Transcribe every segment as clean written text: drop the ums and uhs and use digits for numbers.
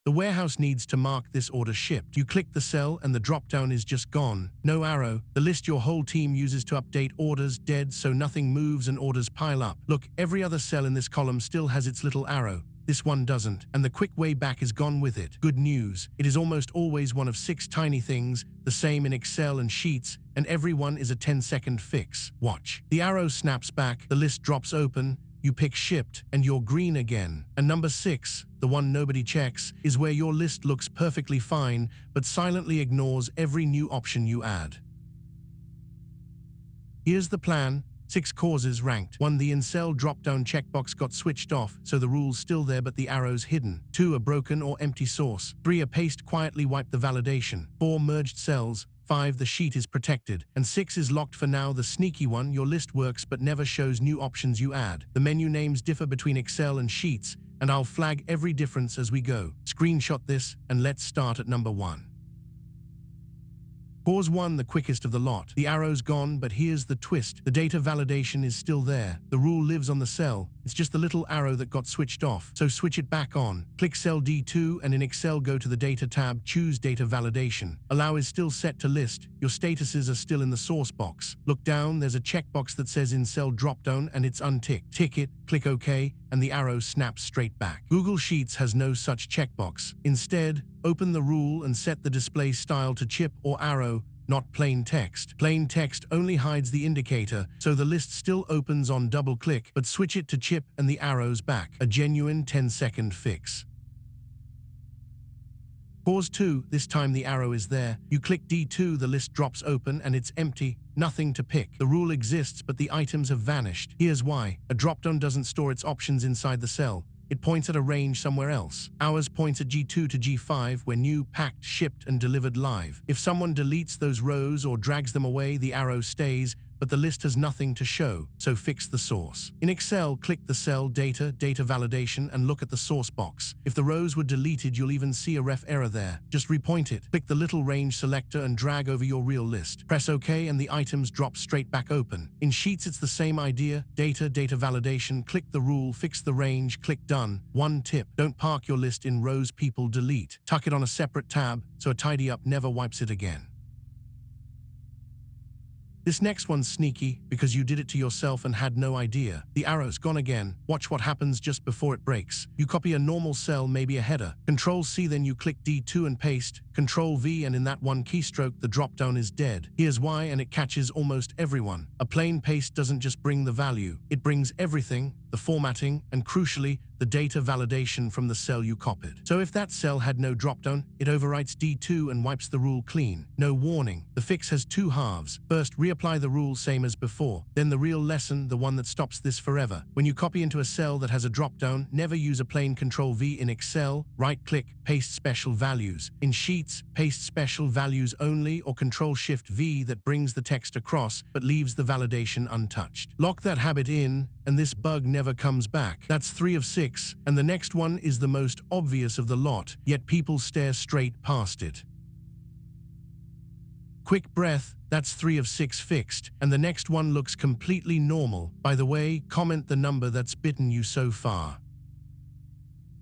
The warehouse needs to mark this order shipped. You click the cell and the dropdown is just gone. No arrow. The list your whole team uses to update orders dead so nothing moves and orders pile up. Look, every other cell in this column still has its little arrow. This one doesn't, and the quick way back is gone with it. Good news, it is almost always one of 6 tiny things, the same in Excel and Sheets, and every one is a 10-second fix. Watch. The arrow snaps back, the list drops open, you pick shipped, and you're green again. And number 6, the one nobody checks, is where your list looks perfectly fine, but silently ignores every new option you add. Here's the plan. 6 causes ranked. 1. The in-cell drop-down checkbox got switched off, so the rule's still there but the arrow's hidden. 2. A broken or empty source. 3. A paste quietly wiped the validation. 4. Merged cells. 5. The sheet is protected. And 6 is locked for now, the sneaky one. Your list works but never shows new options you add. The menu names differ between Excel and Sheets, and I'll flag every difference as we go. Screenshot this, and let's start at number 1. Cause 1, the quickest of the lot. The arrow's gone, but here's the twist. The data validation is still there. The rule lives on the cell. It's just the little arrow that got switched off. So switch it back on. Click cell D2 and in Excel go to the Data tab, choose Data Validation. Allow is still set to list. Your statuses are still in the source box. Look down, there's a checkbox that says in cell dropdown and it's unticked. Tick it, click OK, and the arrow snaps straight back. Google Sheets has no such checkbox. Instead, open the rule and set the display style to chip or arrow, not plain text. Plain text only hides the indicator, so the list still opens on double click, but switch it to chip and the arrow's back. A genuine 10-second fix. Cause 2, this time the arrow is there. You click D2, the list drops open and it's empty. Nothing to pick. The rule exists, but the items have vanished. Here's why. A dropdown doesn't store its options inside the cell. It points at a range somewhere else. Ours points at G2 to G5 where new, packed, shipped, and delivered live. If someone deletes those rows or drags them away, the arrow stays, but the list has nothing to show, so fix the source. In Excel, click the cell Data, Data Validation, and look at the source box. If the rows were deleted, you'll even see a ref error there. Just repoint it. Click the little range selector and drag over your real list. Press OK and the items drop straight back open. In Sheets, it's the same idea. Data, Data Validation, click the rule, fix the range, click Done. One tip, don't park your list in rows people delete. Tuck it on a separate tab, so a tidy up never wipes it again. This next one's sneaky because you did it to yourself and had no idea. The arrow's gone again. Watch what happens just before it breaks. You copy a normal cell, maybe a header. Control-C, then you click D2 and paste. Control-V, and in that one keystroke, the dropdown is dead. Here's why, and it catches almost everyone. A plain paste doesn't just bring the value. It brings everything, the formatting, and crucially, the data validation from the cell you copied. So if that cell had no dropdown, it overwrites D2 and wipes the rule clean. No warning. The fix has 2 halves. First, reapply the rule same as before. Then the real lesson, the one that stops this forever. When you copy into a cell that has a dropdown, never use a plain Control-V in Excel. Right-click, paste special values. In Sheets, paste special values only, or Control-Shift-V that brings the text across but leaves the validation untouched. Lock that habit in, and this bug never comes back. That's 3 of 6, and the next one is the most obvious of the lot, yet people stare straight past it. Quick breath, that's 3 of 6 fixed, and the next one looks completely normal. By the way, comment the number that's bitten you so far.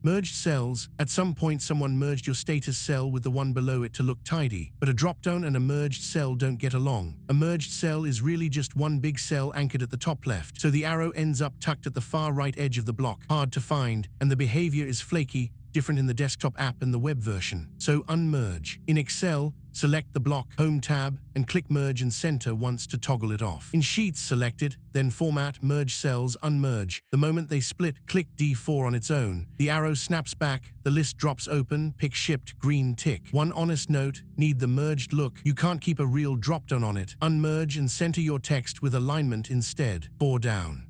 Merged cells. At some point someone merged your status cell with the one below it to look tidy, but a dropdown and a merged cell don't get along. A merged cell is really just one big cell anchored at the top left, so the arrow ends up tucked at the far right edge of the block. Hard to find, and the behavior is flaky, different in the desktop app and the web version. So unmerge. In Excel, select the block, Home tab, and click Merge and Center once to toggle it off. In Sheets, select it, then Format, Merge Cells, Unmerge. The moment they split, click D4 on its own. The arrow snaps back, the list drops open, pick Shipped, green tick. One honest note, need the merged look. You can't keep a real dropdown on it. Unmerge and center your text with alignment instead. 4 down.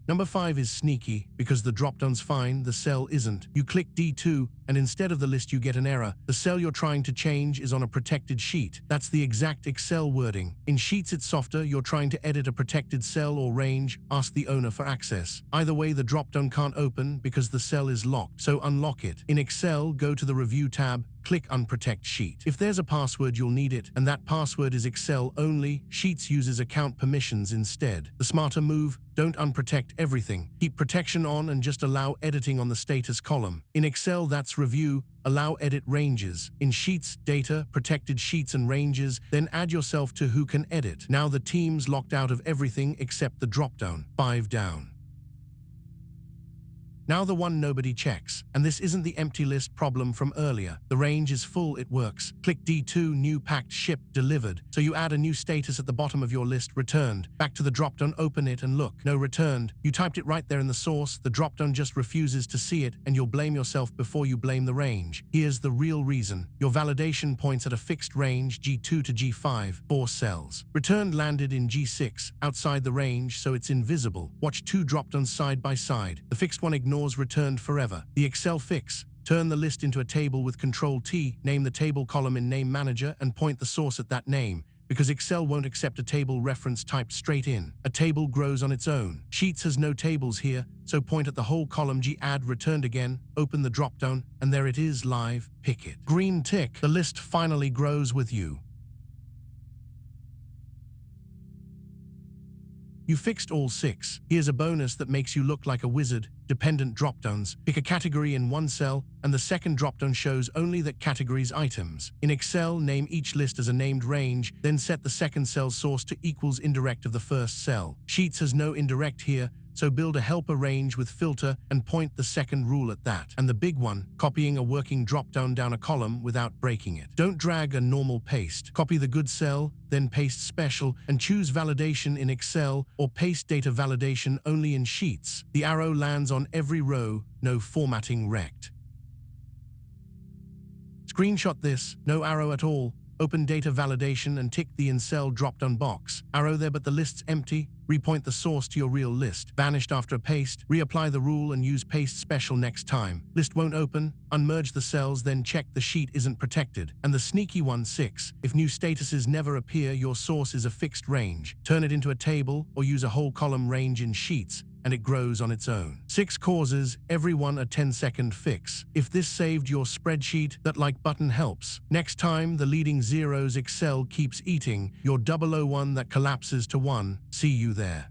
Number 5 is sneaky, because the dropdown's fine, the cell isn't. You click D2, and instead of the list you get an error. The cell you're trying to change is on a protected sheet. That's the exact Excel wording. In Sheets it's softer. You're trying to edit a protected cell or range, ask the owner for access. Either way, the dropdown can't open because the cell is locked, so unlock it. In Excel, go to the Review tab, click Unprotect Sheet. If there's a password, you'll need it, and that password is Excel only. Sheets uses account permissions instead. The smarter move, don't unprotect everything. Keep protection on and just allow editing on the status column. In Excel, that's Review, allow edit ranges. In Sheets, Data, protected sheets and ranges, then add yourself to who can edit. Now the team's locked out of everything except the dropdown. 5 down. Now the one nobody checks, and this isn't the empty list problem from earlier. The range is full, it works. Click D2, new packed, shipped, delivered. So you add a new status at the bottom of your list, returned. Back to the dropdown, open it and look. No returned. You typed it right there in the source, the dropdown just refuses to see it, and you'll blame yourself before you blame the range. Here's the real reason. Your validation points at a fixed range, G2 to G5, 4 cells. Returned landed in G6, outside the range, so it's invisible. Watch 2 dropdowns side by side. The fixed one ignores returned forever. The Excel fix. Turn the list into a table with Control-T, name the table column in Name Manager, and point the source at that name, because Excel won't accept a table reference typed straight in. A table grows on its own. Sheets has no tables here, so point at the whole column G, add returned again, open the dropdown, and there it is live, pick it. Green tick, the list finally grows with you. You fixed all 6. Here's a bonus that makes you look like a wizard. Dependent dropdowns. Pick a category in one cell, and the second dropdown shows only that category's items. In Excel, name each list as a named range, then set the second cell's source to equals indirect of the first cell. Sheets has no indirect here, so build a helper range with filter and point the second rule at that. And the big one, copying a working dropdown down a column without breaking it. Don't drag a normal paste. Copy the good cell, then paste special, and choose validation in Excel or paste data validation only in Sheets. The arrow lands on every row, no formatting wrecked. Screenshot this, no arrow at all. Open data validation and tick the in cell dropdown box. Arrow there but the list's empty. Repoint the source to your real list. Vanished after a paste. Reapply the rule and use paste special next time. List won't open. Unmerge the cells, then check the sheet isn't protected. And the sneaky one, 6. If new statuses never appear, your source is a fixed range. Turn it into a table or use a whole column range in Sheets, and it grows on its own. 6 causes, every one a 10-second fix. If this saved your spreadsheet, that like button helps. Next time the leading zeros Excel keeps eating, your 001 that collapses to 1. See you there.